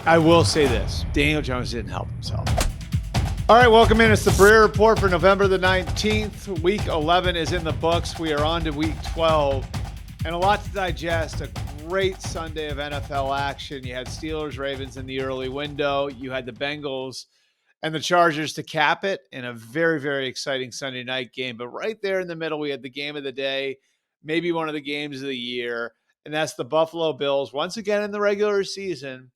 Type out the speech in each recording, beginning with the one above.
I will say this. Daniel Jones didn't help himself. All right, welcome in. It's the Breer Report for November the 19th. Week 11 is in the books. We are on to week 12 and a lot to digest. A great Sunday of NFL action. You had Steelers, Ravens in the early window. You had the Bengals and the Chargers to cap it in a very, very exciting Sunday night game. But right there in the middle, we had the game of the day, maybe one of the games of the year, and that's the Buffalo Bills, once again in the regular season,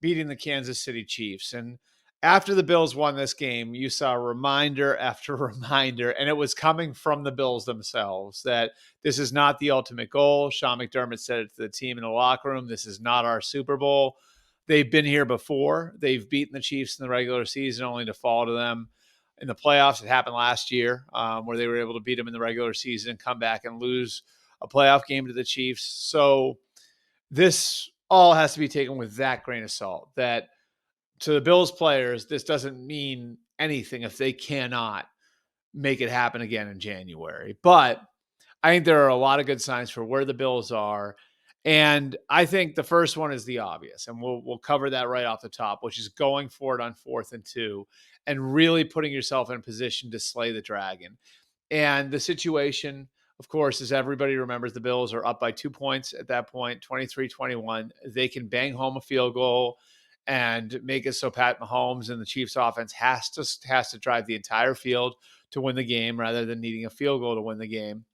beating the Kansas City Chiefs. And after the Bills won this game, you saw reminder after reminder, and it was coming from the Bills themselves, that this is not the ultimate goal. Sean McDermott said it to the team in the locker room. This is not our Super Bowl. They've been here before. They've beaten the Chiefs in the regular season only to fall to them in the playoffs. It happened last year where they were able to beat them in the regular season and come back and lose a playoff game to the Chiefs. So this all has to be taken with that grain of salt, that to the Bills players, this doesn't mean anything if they cannot make it happen again in January. But I think there are a lot of good signs for where the Bills are. And I think the first one is the obvious, and we'll cover that right off the top, which is going for it on 4th and 2 and really putting yourself in a position to slay the dragon. And the situation, of course, as everybody remembers, the Bills are up by 2 points at that point, 23-21. They can bang home a field goal and make it so Pat Mahomes and the Chiefs offense has to drive the entire field to win the game rather than needing a field goal to win the game.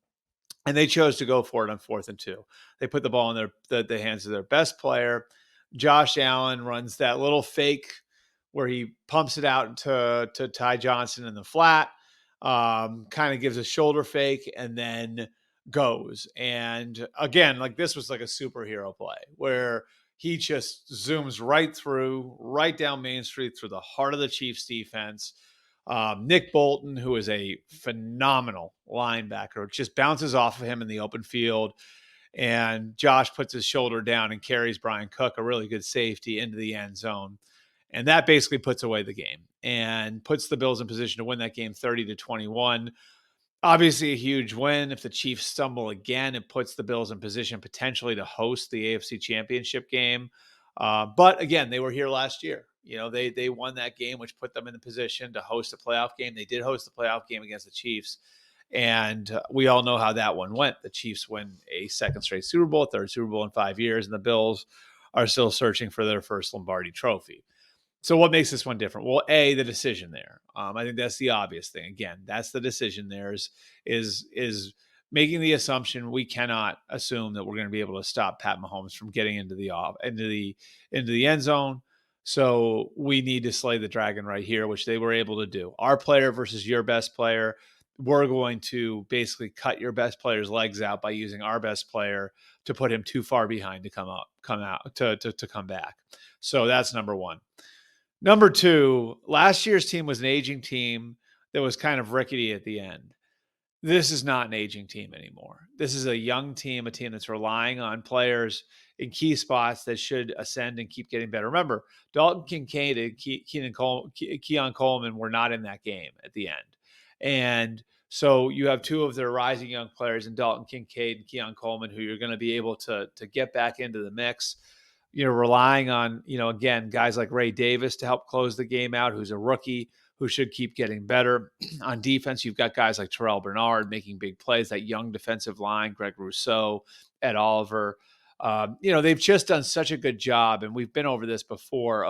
And they chose to go for it on 4th and 2. They put the ball in the hands of their best player. Josh Allen runs that little fake where he pumps it out to Ty Johnson in the flat, kind of gives a shoulder fake and then goes. And again, like this was like a superhero play where he just zooms right through, right down Main Street through the heart of the Chiefs defense. Nick Bolton, who is a phenomenal linebacker, just bounces off of him in the open field. And Josh puts his shoulder down and carries Brian Cook, a really good safety, into the end zone. And that basically puts away the game and puts the Bills in position to win that game 30-21. Obviously a huge win. If the Chiefs stumble again, it puts the Bills in position potentially to host the AFC Championship game. But again, they were here last year. You know, they won that game, which put them in the position to host a playoff game. They did host the playoff game against the Chiefs. And we all know how that one went. The Chiefs win a second straight Super Bowl, third Super Bowl in 5 years, and the Bills are still searching for their first Lombardi trophy. So what makes this one different? Well, the decision there. I think that's the obvious thing. Again, that's the decision there is making the assumption we cannot assume that we're going to be able to stop Pat Mahomes from getting into the end zone. So we need to slay the dragon right here, which they were able to do. Our player versus your best player. We're going to basically cut your best player's legs out by using our best player to put him too far behind to come back. So that's number one. Number two, last year's team was an aging team that was kind of rickety at the end. This is not an aging team anymore. This is a young team, a team that's relying on players in key spots that should ascend and keep getting better. Remember, Dalton Kincaid and Keon Coleman were not in that game at the end. And so you have two of their rising young players in Dalton Kincaid and Keon Coleman who you're going to be able to get back into the mix. You know, relying on, again, guys like Ray Davis to help close the game out, who's a rookie, who should keep getting better. On defense, you've got guys like Terrell Bernard making big plays, that young defensive line, Greg Rousseau, Ed Oliver. They've just done such a good job, and we've been over this before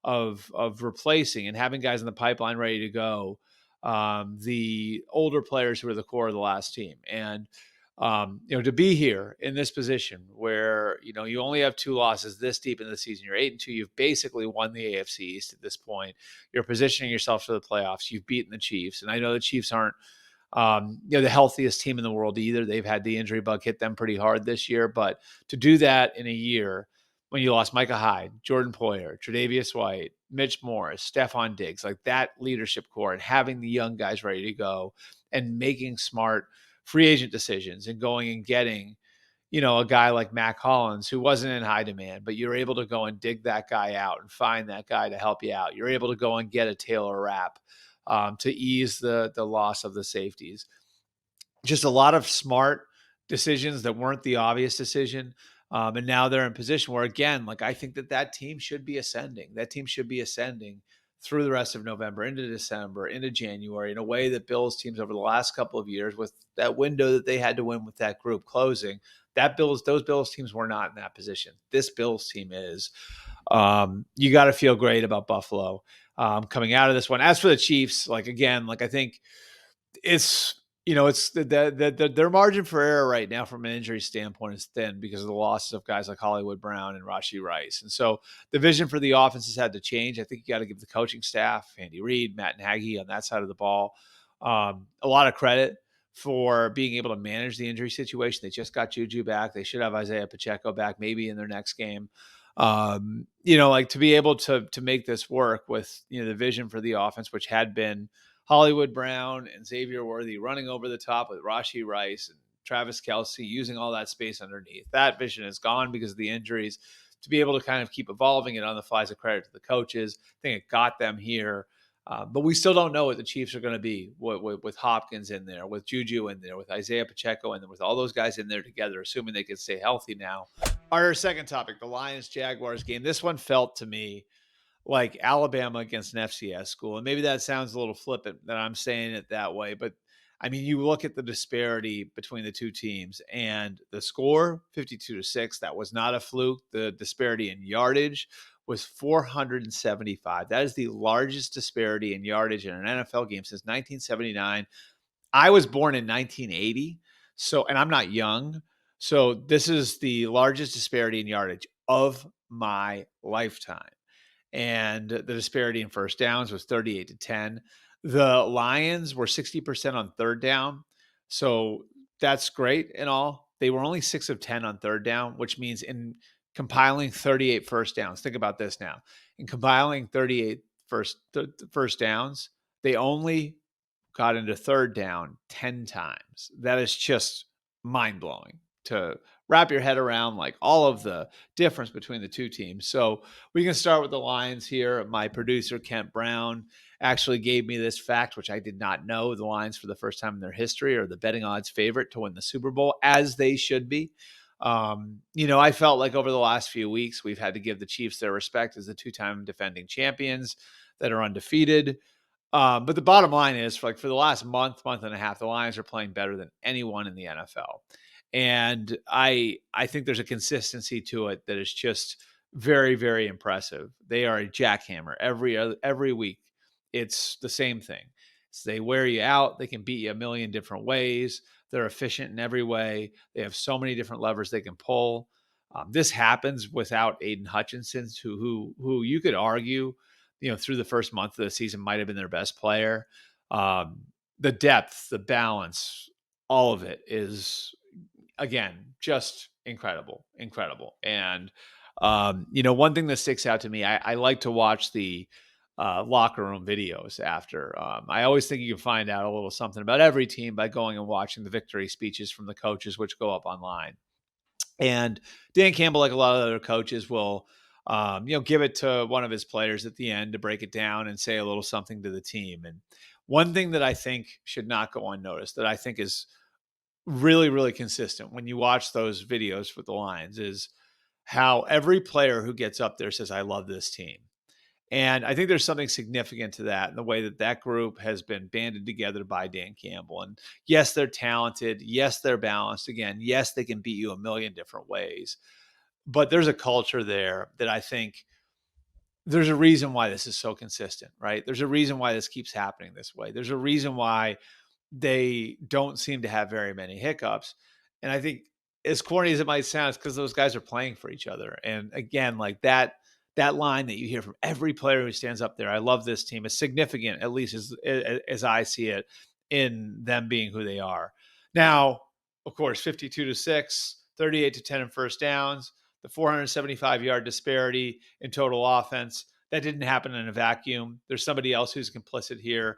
of replacing and having guys in the pipeline ready to go, the older players who are the core of the last team. And to be here in this position where, you only have 2 losses this deep in the season, you're 8-2, you've basically won the AFC East at this point. You're positioning yourself for the playoffs. You've beaten the Chiefs. And I know the Chiefs aren't, the healthiest team in the world either. They've had the injury bug hit them pretty hard this year, but to do that in a year when you lost Micah Hyde, Jordan Poyer, Tre'Davious White, Mitch Morris, Stephon Diggs, like that leadership core, and having the young guys ready to go and making smart free agent decisions and going and getting, a guy like Mac Hollins, who wasn't in high demand, but you're able to go and dig that guy out and find that guy to help you out. You're able to go and get a Taylor Rapp to ease the loss of the safeties. Just a lot of smart decisions that weren't the obvious decision. And now they're in a position where, again, like I think that team should be ascending. That team should be ascending through the rest of November, into December, into January, in a way that Bills teams over the last couple of years, with that window that they had to win with that group closing, those Bills teams were not in that position. This Bills team is. You got to feel great about Buffalo coming out of this one. As for the Chiefs, like again, like I think it's it's their margin for error right now from an injury standpoint is thin because of the losses of guys like Hollywood Brown and Rashee Rice. And so the vision for the offense has had to change. I think you got to give the coaching staff, Andy Reid, Matt Nagy on that side of the ball, a lot of credit for being able to manage the injury situation. They just got Juju back. They should have Isaiah Pacheco back maybe in their next game. Like to be able to make this work with, the vision for the offense, which had been Hollywood Brown and Xavier Worthy running over the top with Rashee Rice and Travis Kelce using all that space underneath. That vision is gone because of the injuries. To be able to kind of keep evolving it on the fly is a credit to the coaches. I think it got them here. But we still don't know what the Chiefs are going to be with Hopkins in there, with Juju in there, with Isaiah Pacheco in there, with all those guys in there together, assuming they can stay healthy now. Our second topic, the Lions-Jaguars game. This one felt to me like Alabama against an FCS school. And maybe that sounds a little flippant that I'm saying it that way, but I mean, you look at the disparity between the two teams and the score 52-6, that was not a fluke. The disparity in yardage was 475. That is the largest disparity in yardage in an NFL game since 1979. I was born in 1980. And I'm not young. So this is the largest disparity in yardage of my lifetime. And the disparity in first downs was 38-10. The Lions were 60% on third down. So that's great and all. They were only 6 of 10 on third down, which means in compiling 38 first downs, think about this now. In compiling 38 first downs, they only got into third down 10 times. That is just mind-blowing to wrap your head around, like all of the difference between the two teams. So we can start with the Lions here. My producer, Kent Brown, actually gave me this fact, which I did not know. The Lions, for the first time in their history, are the betting odds favorite to win the Super Bowl, as they should be. I felt like over the last few weeks, we've had to give the Chiefs their respect as the two-time defending champions that are undefeated. But the bottom line is, for the last month and a half, the Lions are playing better than anyone in the NFL. And I think there's a consistency to it that is just very, very impressive. They are a jackhammer every week. It's the same thing. So they wear you out. They can beat you a million different ways. They're efficient in every way. They have so many different levers they can pull. This happens without Aiden Hutchinson, who you could argue, through the first month of the season might have been their best player. The depth, the balance, all of it is, again, just incredible. And, one thing that sticks out to me, I like to watch the locker room videos after. I always think you can find out a little something about every team by going and watching the victory speeches from the coaches, which go up online. And Dan Campbell, like a lot of other coaches, will give it to one of his players at the end to break it down and say a little something to the team. And one thing that I think should not go unnoticed, that I think is really, really consistent when you watch those videos with the Lions, is how every player who gets up there says, "I love this team." And I think there's something significant to that in the way that group has been banded together by Dan Campbell. And yes, they're talented. Yes, they're balanced. Again, yes, they can beat you a million different ways. But there's a culture there that I think there's a reason why this is so consistent, right? There's a reason why this keeps happening this way. There's a reason why they don't seem to have very many hiccups. And I think, as corny as it might sound, it's because those guys are playing for each other. And again, like that line that you hear from every player who stands up there, "I love this team," is significant, at least as I see it, in them being who they are. Now, of course, 52-6, 38-10 in first downs, the 475-yard disparity in total offense. That didn't happen in a vacuum. There's somebody else who's complicit here,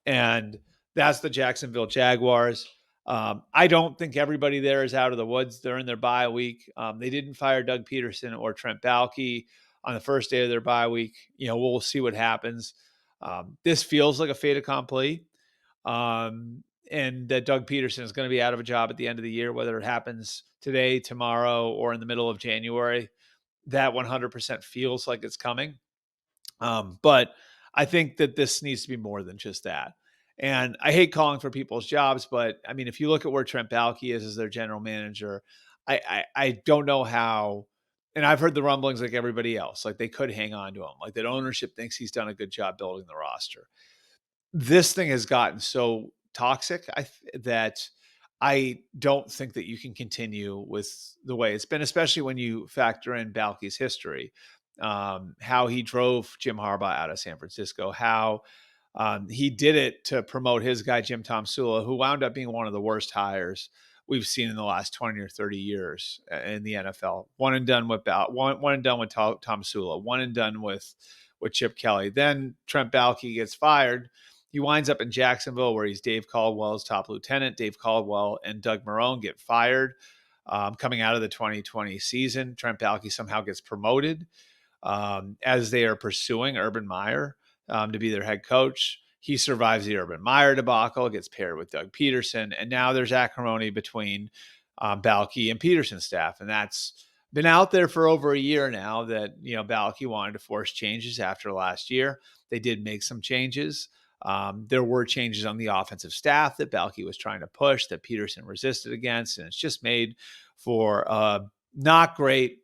and that's the Jacksonville Jaguars. I don't think everybody there is out of the woods. They're in their bye week. They didn't fire Doug Peterson or Trent Baalke on the first day of their bye week. We'll see what happens. This feels like a fait accompli. and that Doug Peterson is going to be out of a job at the end of the year, whether it happens today, tomorrow, or in the middle of January. That 100% feels like it's coming. But I think that this needs to be more than just that. And I hate calling for people's jobs, but I mean, if you look at where Trent Baalke is as their general manager, I don't know how. And I've heard the rumblings like everybody else, like they could hang on to him, like that ownership thinks he's done a good job building the roster. This thing has gotten so toxic that I don't think that you can continue with the way it's been, especially when you factor in Balky's history, how he drove Jim Harbaugh out of San Francisco, how he did it to promote his guy, Jim Tomsula, who wound up being one of the worst hires we've seen in the last 20 or 30 years in the NFL. One and done with one and done with Tomsula, one and done with Chip Kelly. Then Trent Baalke gets fired. He winds up in Jacksonville, where he's Dave Caldwell's top lieutenant. Dave Caldwell and Doug Marrone get fired coming out of the 2020 season. Trent Baalke somehow gets promoted as they are pursuing Urban Meyer to be their head coach. He survives the Urban Meyer debacle, gets paired with Doug Peterson, and now there's acrimony between Baalke and Peterson's staff, and that's been out there for over a year now. That Baalke wanted to force changes after last year. They did make some changes. There were changes on the offensive staff that Baalke was trying to push that Peterson resisted against, and it's just made for not great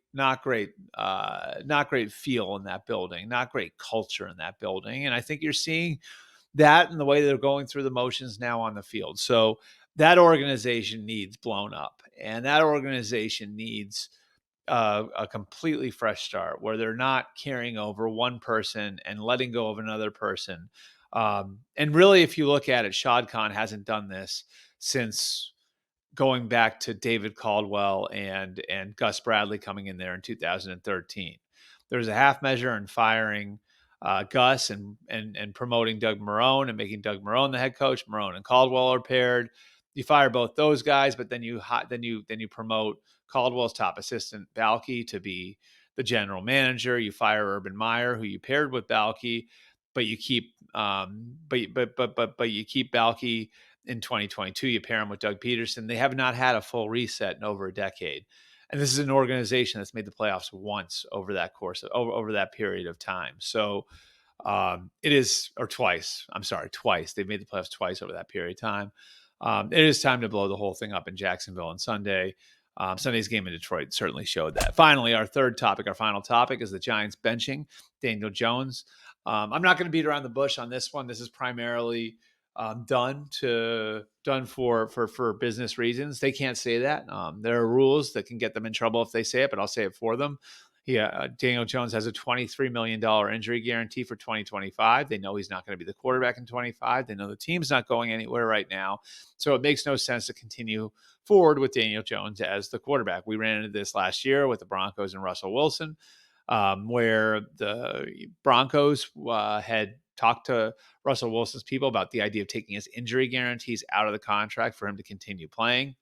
feel in that building, not great culture in that building. And I think you're seeing that in the way they're going through the motions now on the field. So that organization needs blown up, and that organization needs a completely fresh start where they're not carrying over one person and letting go of another person. And really, if you look at it, Shad Khan hasn't done this since going back to David Caldwell and Gus Bradley coming in there in 2013. There was a half measure in firing Gus and promoting Doug Marrone and making Doug Marrone the head coach. Marrone and Caldwell are paired. You fire both those guys, but then you promote Caldwell's top assistant Baalke to be the general manager. You fire Urban Meyer, who you paired with Baalke, but you keep you keep Baalke in 2022. You pair him with Doug Peterson. They have not had a full reset in over a decade, and this is an organization that's made the playoffs once over that course over that period of time. So it is, or twice. I'm sorry, twice. They've made the playoffs twice over that period of time. It is time to blow the whole thing up in Jacksonville on Sunday. Sunday's game in Detroit certainly showed that. Finally, our final topic is the Giants benching Daniel Jones. I'm not going to beat around the bush on this one. This is primarily done for business reasons. They can't say that. There are rules that can get them in trouble if they say it, but I'll say it for them. Daniel Jones has a $23 million injury guarantee for 2025. They know he's not going to be the quarterback in 25. They know the team's not going anywhere right now. So it makes no sense to continue forward with Daniel Jones as the quarterback. We ran into this last year with the Broncos and Russell Wilson, where the Broncos had talked to Russell Wilson's people about the idea of taking his injury guarantees out of the contract for him to continue playing,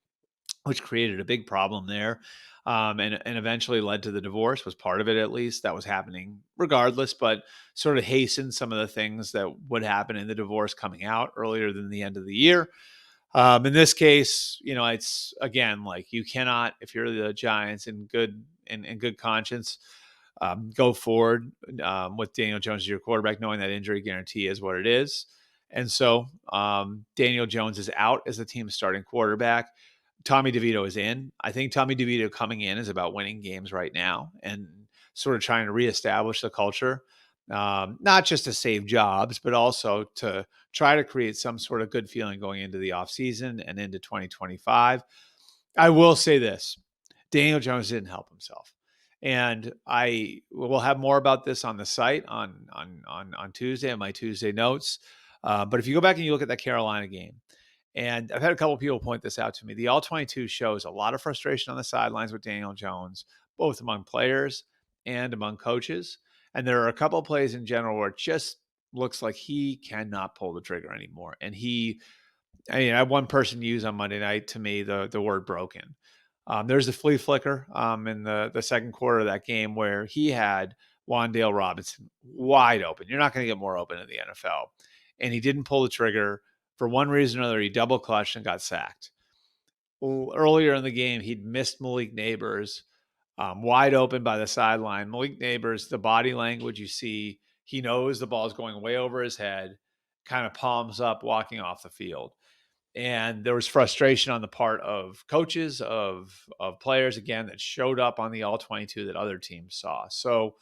which created a big problem there. And eventually led to the divorce, was part of it at least. That was happening regardless, but sort of hastened some of the things that would happen in the divorce coming out earlier than the end of the year. In this case, it's again, like you cannot, if you're the Giants in good conscience, go forward with Daniel Jones as your quarterback, knowing that injury guarantee is what it is. And so Daniel Jones is out as the team's starting quarterback. Tommy DeVito is in. I think Tommy DeVito coming in is about winning games right now and sort of trying to reestablish the culture, not just to save jobs, but also to try to create some sort of good feeling going into the offseason and into 2025. I will say this. Daniel Jones didn't help himself. And I will have more about this on the site on Tuesday, on my Tuesday notes. But if you go back and you look at that Carolina game, and I've had a couple of people point this out to me, the All-22 shows a lot of frustration on the sidelines with Daniel Jones, both among players and among coaches. And there are a couple of plays in general where it just looks like he cannot pull the trigger anymore. And I had one person use on Monday night to me the word broken. There's a flea flicker in the second quarter of that game where he had Wan'Dale Robinson wide open. You're not going to get more open in the NFL. And he didn't pull the trigger For one reason or another, he double clutched and got sacked. Earlier in the game, he'd missed Malik Neighbors wide open by the sideline. Malik Neighbors, the body language you see, he knows the ball is going way over his head, kind of palms up, walking off the field. And there was frustration on the part of coaches, of players, again, that showed up on the all-22 that other teams saw. So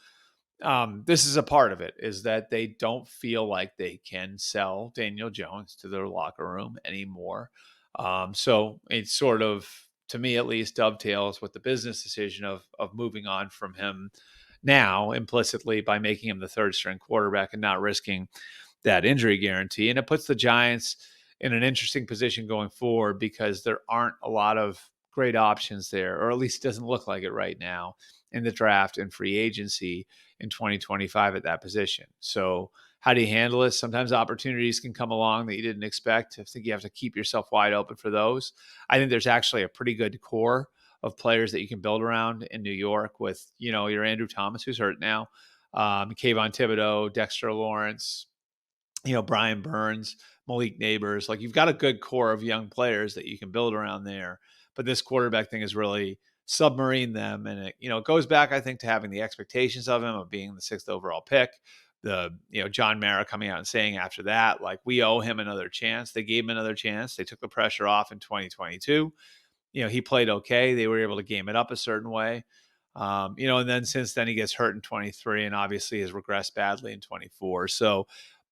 this is a part of it, is that they don't feel like they can sell Daniel Jones to their locker room anymore. So it's sort of, to me at least, dovetails with the business decision of moving on from him now, implicitly, by making him the third string quarterback and not risking that injury guarantee. And it puts the Giants in an interesting position going forward, because there aren't a lot of great options there, or at least it doesn't look like it right now, in the draft and free agency in 2025 at that position. So how do you handle this? Sometimes opportunities can come along that you didn't expect. I think you have to keep yourself wide open for those. I think there's actually a pretty good core of players that you can build around in New York with, your Andrew Thomas, who's hurt now, Kayvon Thibodeau, Dexter Lawrence, Brian Burns, Malik Neighbors. Like, you've got a good core of young players that you can build around there. But this quarterback thing is really submarine them. And it goes back, I think, to having the expectations of him, of being the 6th overall pick. John Mara coming out and saying after that, like, we owe him another chance. They gave him another chance. They took the pressure off in 2022. He played okay. They were able to game it up a certain way. And then since then he gets hurt in 23 and obviously has regressed badly in 24. So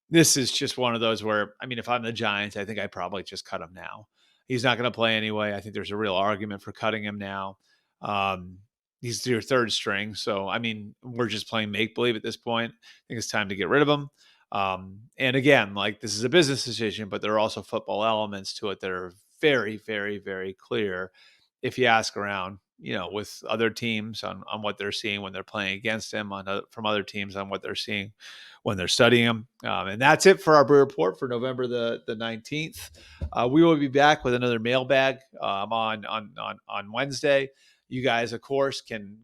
this is just one of those where, if I'm the Giants, I think I probably just cut him now. He's not going to play anyway. I think there's a real argument for cutting him now. He's your third string. So, we're just playing make-believe at this point. I think it's time to get rid of him. And again, like, this is a business decision, but there are also football elements to it that are very, very, very clear if you ask around, with other teams on what they're seeing when they're playing against him, from other teams on what they're seeing when they're studying him. And that's it for our Breer Report for November the 19th. We will be back with another mailbag on Wednesday. You guys, of course, I'm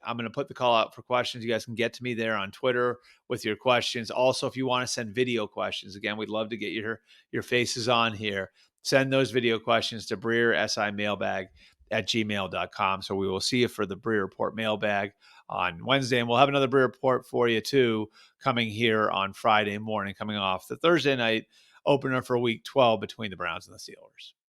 going to put the call out for questions. You guys can get to me there on Twitter with your questions. Also, if you want to send video questions, again, we'd love to get your faces on here. Send those video questions to BreerSIMailbag@gmail.com. So we will see you for the Breer Report mailbag on Wednesday. And we'll have another Breer Report for you too, coming here on Friday morning, coming off the Thursday night opener for week 12 between the Browns and the Steelers.